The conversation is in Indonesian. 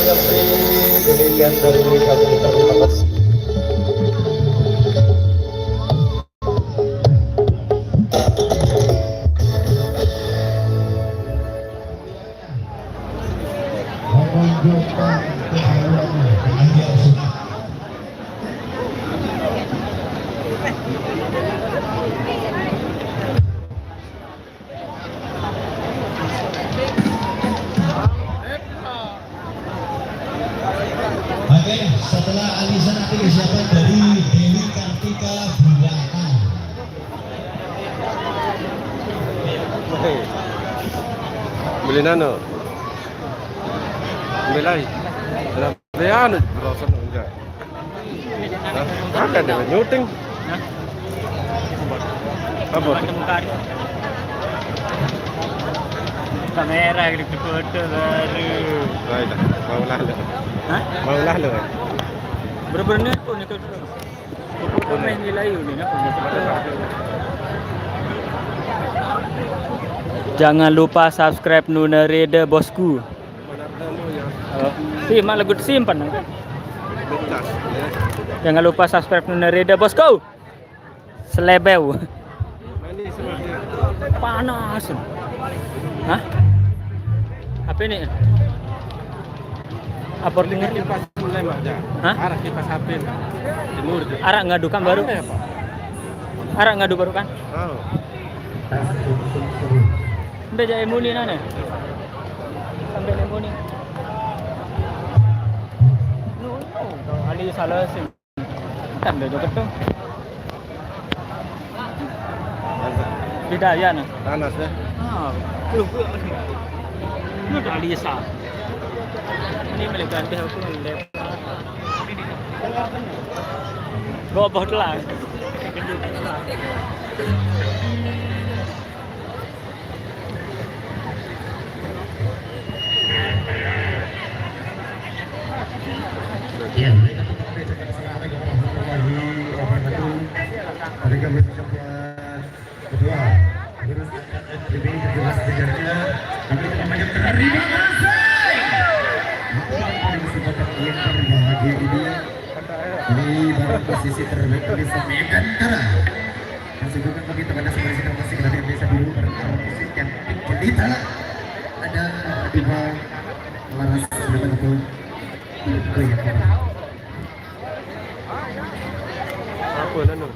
Yapri, demikian dari kami terima kasih. Oke, setelah Alisa nanti kesiapan dari Dewi Kartika Bulana. Beli nano. Beli lagi. Beli anu berasa enggak. Ada dengan nyuting. Apa? Kamera gitu foto baru. Baiklah, mau lalu. Hah? Mau lalu. Bener-bener pun itu. Foto main nilai ini nak. Jangan lupa subscribe Nuna Reda bosku. Oh, mak lagu simpan. Jangan lupa subscribe Nuna Reda bosku. Selebeu. Panas. Hah? Apa ini? Apa Dengar kipas mulai aja. Hah? Arah kipas HP timur. Arak ngadu kan baru? Arak ngadu baru kan? Oh. Udah jadi muni nana. Sampai ni muni. No, ali salah sih. Tambah juga tu. Tidak ya na. Panas ya. Ah, lu ali sah. Ini milik ganti aku milik. Bawa botol lah. Ya, hari kami pertemuan kedua terus lebih jelas sejarahnya kami namanya terima kasih kesempatan yang berbahagia ini baru posisi terbaik di Samekan Tara masih juga kami kepada sebagai kita masih dari desa dulu karena posisi yang cerita ada tiba laras sudah betul Apa nano?